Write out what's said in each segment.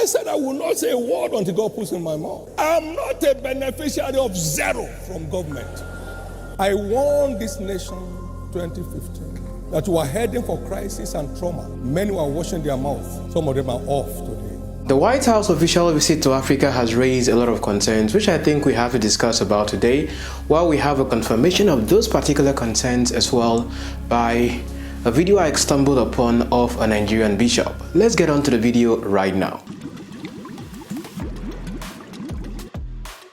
I said I will not say a word until God puts in my mouth. I'm not a beneficiary of zero from government. I warned this nation 2015 that we are heading for crisis and trauma. Many were washing their mouth. Some of them are off today. The White House official visit to Africa has raised a lot of concerns, which I think we have to discuss about today, while we have a confirmation of those particular concerns as well by a video I stumbled upon of a Nigerian bishop. Let's get on to the video right now.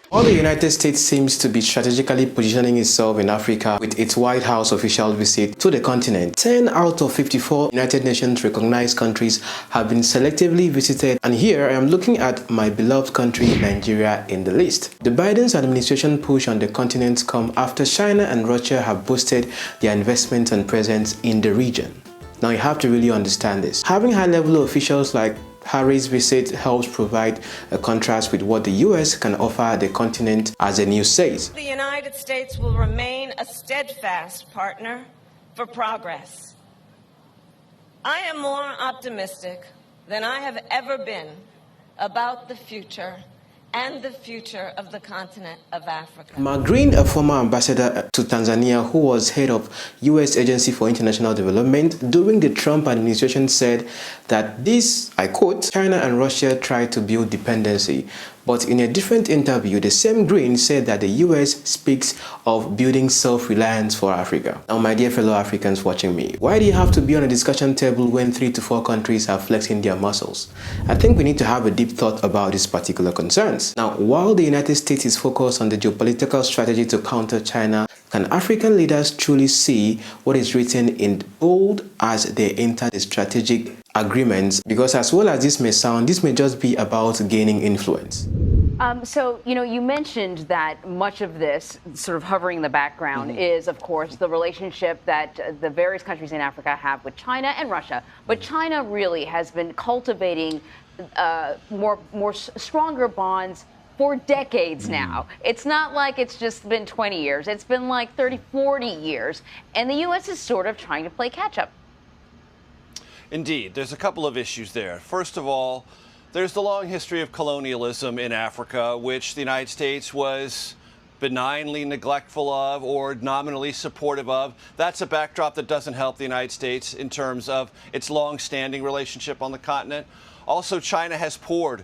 While the United States seems to be strategically positioning itself in Africa with its White House official visit to the continent, 10 out of 54 United Nations recognized countries have been selectively visited, and here I am looking at my beloved country, Nigeria, in the list. The Biden administration push on the continent come after China and Russia have boosted their investment and presence in the region. Now you have to really understand this. Having high-level officials like Harry's visit helps provide a contrast with what the U.S. can offer the continent, as the news says. The United States will remain a steadfast partner for progress. I am more optimistic than I have ever been about the future and the future of the continent of Africa. Mark Green, a former ambassador to Tanzania who was head of U.S. Agency for International Development during the Trump administration, said that this, I quote, China and Russia try to build dependency. But in a different interview, the same Green said that the U.S. speaks of building self-reliance for Africa. Now, my dear fellow Africans watching me, why do you have to be on a discussion table when 3 to 4 countries are flexing their muscles? I think we need to have a deep thought about these particular concerns. Now, while the United States is focused on the geopolitical strategy to counter China, can African leaders truly see what is written in bold as they enter the strategic agreements? Because as well as this may sound, this may just be about gaining influence. So, you mentioned that much of this sort of hovering in the background is, of course, the relationship that the various countries in Africa have with China and Russia. But China really has been cultivating stronger bonds for decades now. It's not like it's just been 20 years. It's been like 30, 40 years. And the U.S. is sort of trying to play catch up. Indeed. There's a couple of issues there. First of all, there's the long history of colonialism in Africa, which the United States was benignly neglectful of or nominally supportive of. That's a backdrop that doesn't help the United States in terms of its long-standing relationship on the continent. Also, China has poured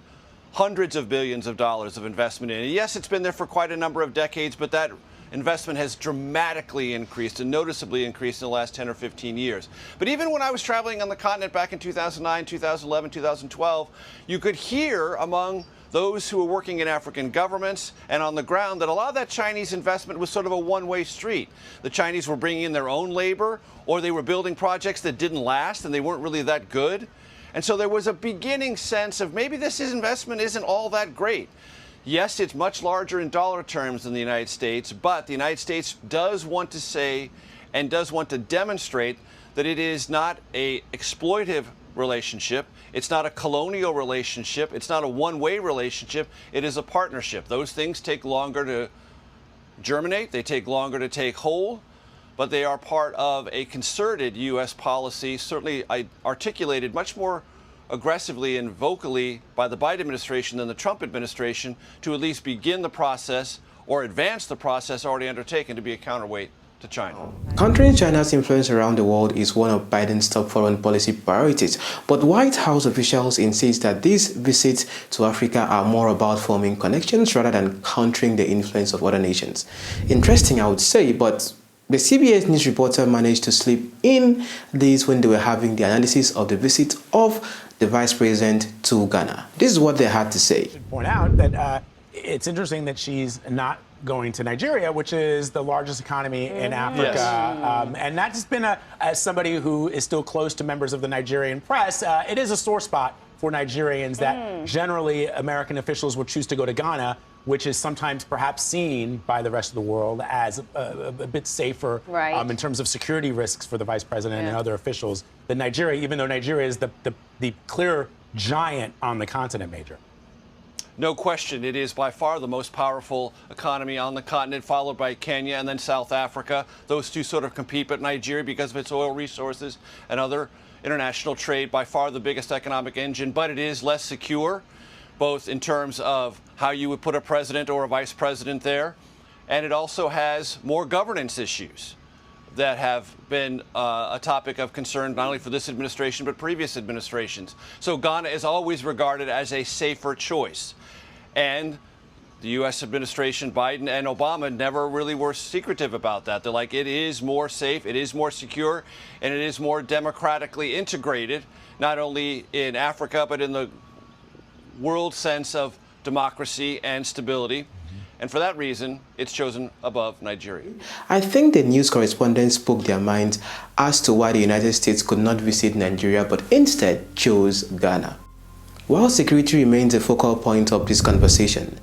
hundreds of billions of dollars of investment in it. Yes, it's been there for quite a number of decades, but that investment has dramatically increased and noticeably increased in the last 10 or 15 years. But even when I was traveling on the continent back in 2009, 2011, 2012, you could hear among those who were working in African governments and on the ground that a lot of that Chinese investment was sort of a one-way street. The Chinese were bringing in their own labor, or they were building projects that didn't last and they weren't really that good. And so there was a beginning sense of maybe this investment isn't all that great. Yes, it's much larger in dollar terms than the United States, but the United States does want to say and does want to demonstrate that it is not an exploitive relationship. It's not a colonial relationship. It's not a one-way relationship. It is a partnership. Those things take longer to germinate. They take longer to take hold, but they are part of a concerted U.S. policy, certainly articulated much more aggressively and vocally by the Biden administration than the Trump administration, to at least begin the process or advance the process already undertaken to be a counterweight to China. Countering China's influence around the world is one of Biden's top foreign policy priorities, but White House officials insist that these visits to Africa are more about forming connections rather than countering the influence of other nations. Interesting, I would say, but the CBS News reporter managed to slip in this when they were having the analysis of the visit of the Vice President to Ghana. This is what they had to say. I should point out that it's interesting that she's not going to Nigeria, which is the largest economy in Africa. Yes. And that's been, as somebody who is still close to members of the Nigerian press, it is a sore spot for Nigerians that generally American officials will choose to go to Ghana, which is sometimes perhaps seen by the rest of the world as a bit safer in terms of security risks for the vice president and other officials than Nigeria, even though Nigeria is the clear giant on the continent, Major. No question, it is by far the most powerful economy on the continent, followed by Kenya and then South Africa. Those two sort of compete, but Nigeria, because of its oil resources and other international trade, by far the biggest economic engine, but it is less secure, both in terms of how you would put a president or a vice president there, and it also has more governance issues that have been a topic of concern not only for this administration but previous administrations. So Ghana is always regarded as a safer choice. And the U.S. administration, Biden and Obama, never really were secretive about that. They're like, it is more safe, it is more secure, and it is more democratically integrated, not only in Africa, but in the world sense of democracy and stability. And for that reason, it's chosen above Nigeria. I think the news correspondents spoke their minds as to why the United States could not visit Nigeria, but instead chose Ghana. While security remains a focal point of this conversation,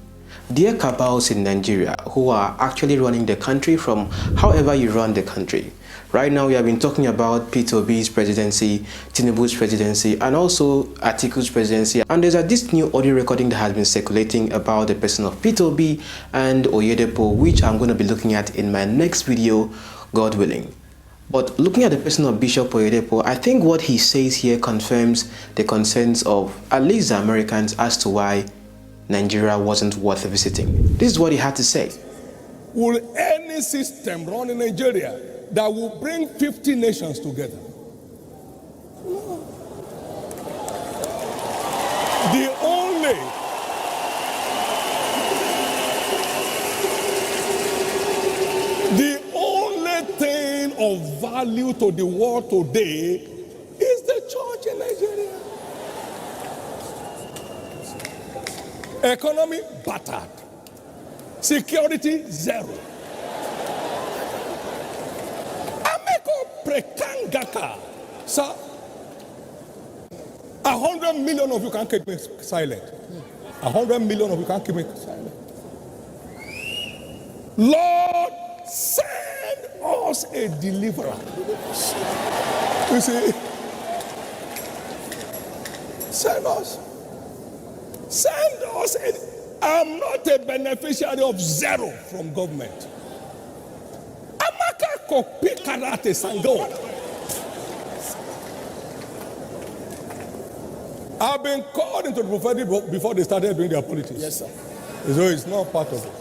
there are cabals in Nigeria who are actually running the country from however you run the country. Right now, we have been talking about Peter Obi's presidency, Tinubu's presidency, and also Atiku's presidency. And there's this new audio recording that has been circulating about the person of Peter Obi and Oyedepo, which I'm going to be looking at in my next video, God willing. But looking at the person of Bishop Oyedepo, I think what he says here confirms the concerns of at least the Americans as to why Nigeria wasn't worth visiting. This is what he had to say. Will any system run in Nigeria that will bring 50 nations together? No. The only thing of value to the world today is the church in Nigeria. Economy battered. Security zero. Ameko prekangaka. Sir, 100 million of you can't keep me silent. 100 million of you can't keep me silent. Lord, send us a deliverer. You see, send us. Send us a... I'm not a beneficiary of zero from government. Amaka kopi karate sango. I've been called into the prophetic before they started doing their politics. Yes, sir. So it's not part of it.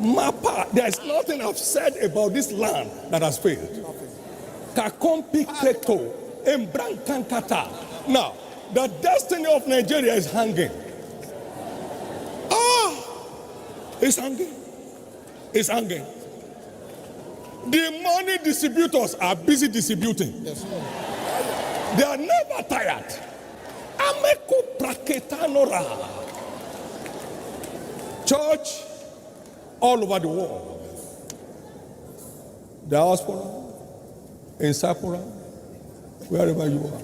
Mapa, there's nothing I've said about this land that has failed. Kakompi Keto, Embrankankata. Now, the destiny of Nigeria is hanging. It's hanging. It's hanging. The money distributors are busy distributing. Yes, they are never tired. Ameko praketanora. Church all over the world. Diaspora, in Sapora, wherever you are.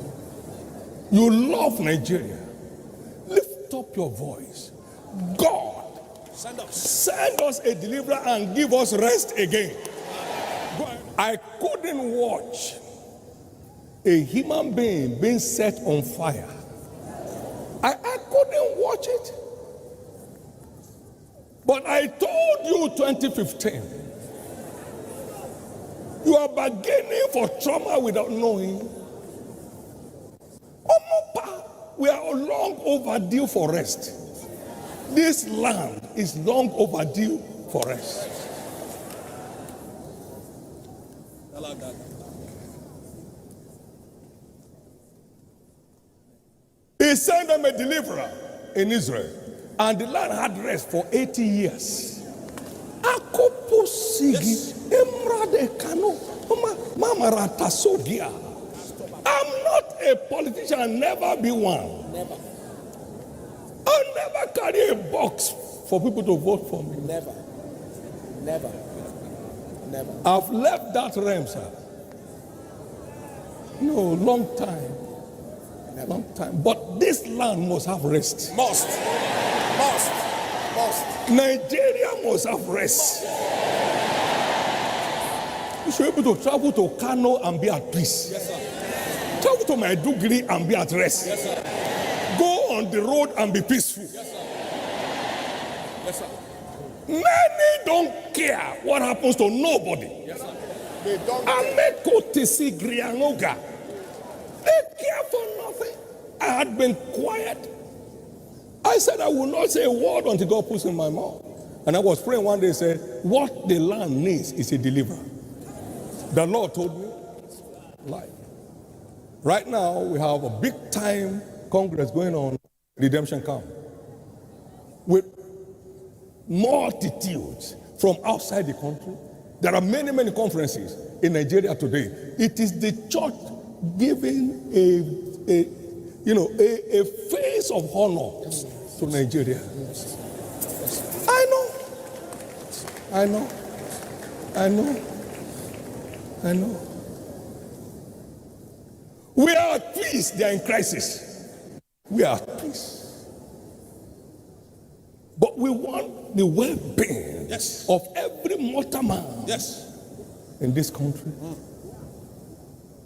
You love Nigeria. Lift up your voice. God, send us a deliverer and give us rest again. I couldn't watch a human being being set on fire. I couldn't watch it. But I told you 2015, you are bargaining for trauma without knowing. We are long overdue for rest. This land is long overdue for rest. He sent them a deliverer in Israel, and the land had rest for 80 years. I'm not a politician, I'll never be one. Never. I'll never carry a box for people to vote for me. Never. Never. Never. I've left that realm, sir. No, long time. Never. Long time. But this land must have rest. Must. Nigeria must have rest. You should be able to travel to Kano and be at peace. Yes, sir. Travel to Maiduguri and be at rest. Yes, sir. Go on the road and be peaceful. Yes, sir. Yes, sir. Many don't care what happens to nobody. Yes, sir. They don't care. Ameko tisi grianoga. Not for nothing. I had been quiet. I said I will not say a word until God puts in my mouth. And I was praying one day, said, what the land needs is a deliverer. The Lord told me, life. Right now, we have a big time congress going on, redemption camp, with multitudes from outside the country. There are many, many conferences in Nigeria today. It is the church giving a face of honor to Nigeria. I know. We are at peace, they are in crisis. We are at peace. But we want the well-being of every mortal man in this country.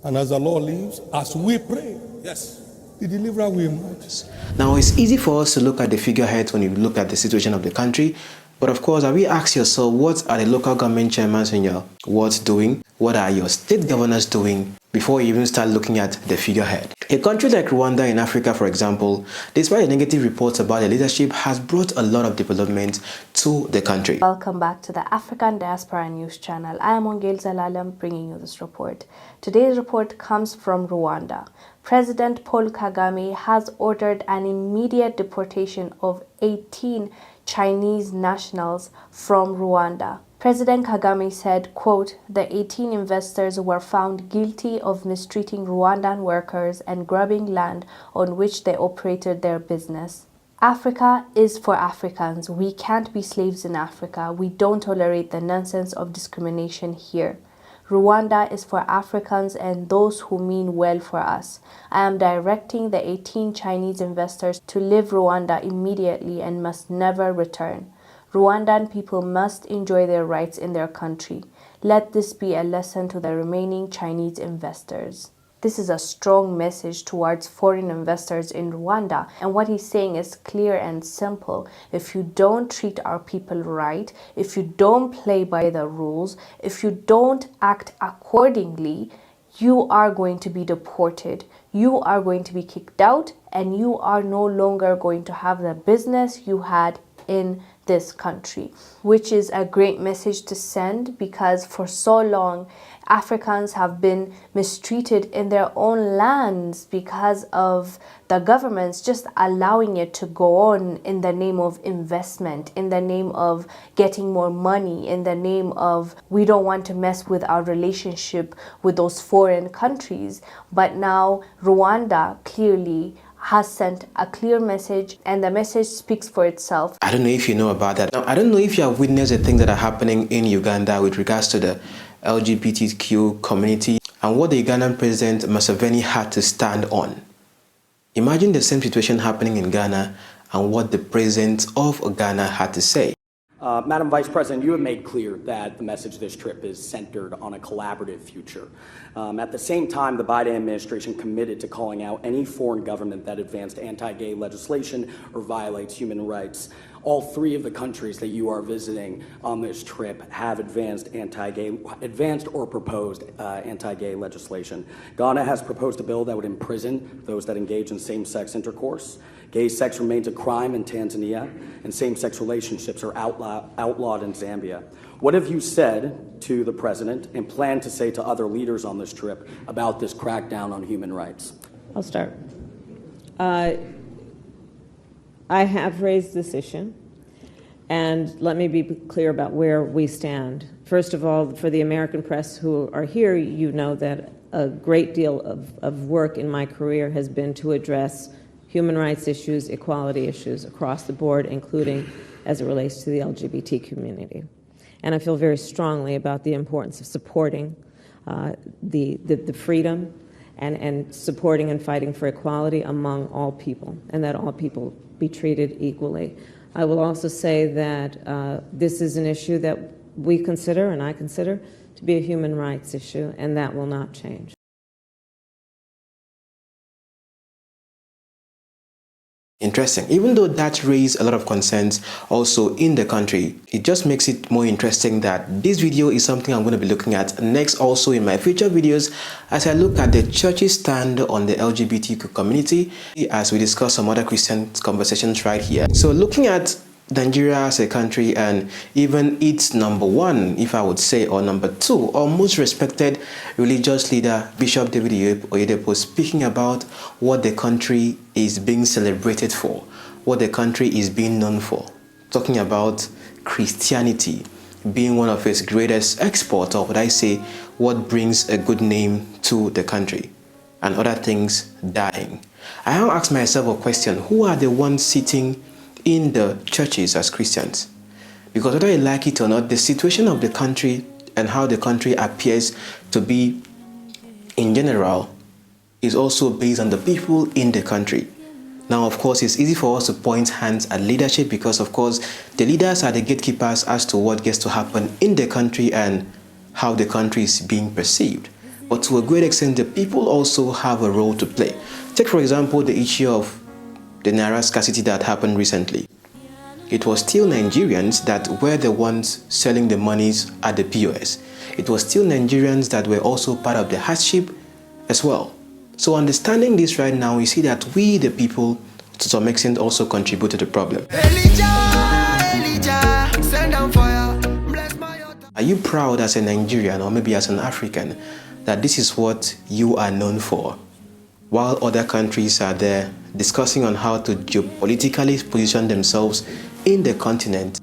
And as the Lord lives, as we pray, the deliverer will emerge. Now, it's easy for us to look at the figureheads when you look at the situation of the country. But of course, have you asked yourself, what are the local government chairmen in your wards doing? What are your state governors doing before you even start looking at the figurehead? A country like Rwanda in Africa, for example, despite the negative reports about the leadership, has brought a lot of development to the country. Welcome back to the African Diaspora News Channel. I am Ongel Zalalam bringing you this report. Today's report comes from Rwanda. President Paul Kagame has ordered an immediate deportation of 18 Chinese nationals from Rwanda. President Kagame said, quote, the 18 investors were found guilty of mistreating Rwandan workers and grabbing land on which they operated their business. Africa is for Africans. We can't be slaves in Africa. We don't tolerate the nonsense of discrimination here. Rwanda is for Africans and those who mean well for us. I am directing the 18 Chinese investors to leave Rwanda immediately and must never return. Rwandan people must enjoy their rights in their country. Let this be a lesson to the remaining Chinese investors. This is a strong message towards foreign investors in Rwanda, and what he's saying is clear and simple. If you don't treat our people right, if you don't play by the rules, if you don't act accordingly, you are going to be deported, you are going to be kicked out, and you are no longer going to have the business you had in this country, which is a great message to send, because for so long Africans have been mistreated in their own lands because of the governments just allowing it to go on in the name of investment, in the name of getting more money, in the name of we don't want to mess with our relationship with those foreign countries. But now Rwanda clearly has sent a clear message, and the message speaks for itself. I don't know if you know about that. Now, I don't know if you have witnessed the things that are happening in Uganda with regards to the LGBTQ community and what the Ugandan president Museveni had to stand on. Imagine the same situation happening in Ghana and what the president of Ghana had to say. Madam Vice President, you have made clear that the message of this trip is centered on a collaborative future. At the same time, the Biden administration committed to calling out any foreign government that advanced anti-gay legislation or violates human rights. All three of the countries that you are visiting on this trip have advanced or proposed anti-gay legislation. Ghana has proposed a bill that would imprison those that engage in same-sex intercourse. Gay sex remains a crime in Tanzania, and same-sex relationships are outlawed in Zambia. What have you said to the president and plan to say to other leaders on this trip about this crackdown on human rights? I'll start. I have raised this issue, and let me be clear about where we stand. First of all, for the American press who are here, you know that a great deal of work in my career has been to address human rights issues, equality issues across the board, including as it relates to the LGBT community. And I feel very strongly about the importance of supporting the freedom and supporting and fighting for equality among all people, and that all people be treated equally. I will also say that this is an issue that we consider, and I consider, to be a human rights issue, and that will not change. Interesting. Even though that raised a lot of concerns also in the country, it just makes it more interesting that this video is something I'm going to be looking at next also in my future videos as I look at the church's stand on the LGBTQ community as we discuss some other Christian conversations right here. So looking at Nigeria as a country and even its number one, if I would say, or number two, or most respected religious leader, Bishop David Oyedepo, speaking about what the country is being celebrated for, what the country is being known for, talking about Christianity being one of its greatest exports, or would I say, what brings a good name to the country, and other things dying. I have asked myself a question: who are the ones sitting in the churches as Christians? Because whether you like it or not, the situation of the country and how the country appears to be in general is also based on the people in the country. Now, of course, it's easy for us to point hands at leadership because, of course, the leaders are the gatekeepers as to what gets to happen in the country and how the country is being perceived. But to a great extent, the people also have a role to play. Take, for example, the issue of the Naira scarcity that happened recently. It was still Nigerians that were the ones selling the monies at the POS. It was still Nigerians that were also part of the hardship as well. So understanding this right now, you see that we, the people, to some extent also contribute to the problem. Elijah, send down fire. Are you proud as a Nigerian or maybe as an African that this is what you are known for? While other countries are there discussing on how to geopolitically position themselves in the continent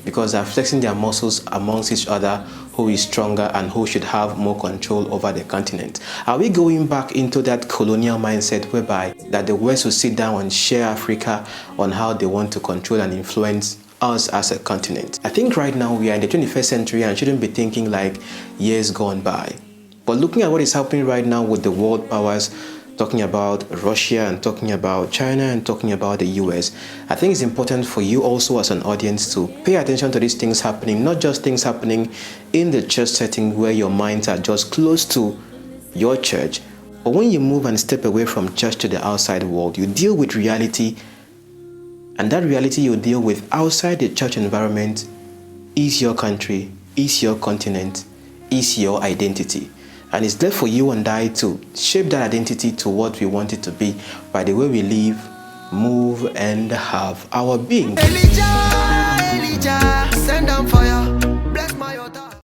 because they're flexing their muscles amongst each other, who is stronger and who should have more control over the continent. Are we going back into that colonial mindset whereby that the West will sit down and share Africa on how they want to control and influence us as a continent? I think right now we are in the 21st century and shouldn't be thinking like years gone by. But looking at what is happening right now with the world powers, talking about Russia and talking about China and talking about the US, I think it's important for you also as an audience to pay attention to these things happening, not just things happening in the church setting where your minds are just close to your church, but when you move and step away from church to the outside world, you deal with reality, and that reality you deal with outside the church environment is your country, is your continent, is your identity. And it's left for you and I to shape that identity to what we want it to be by the way we live, move, and have our being. Elijah, send down fire.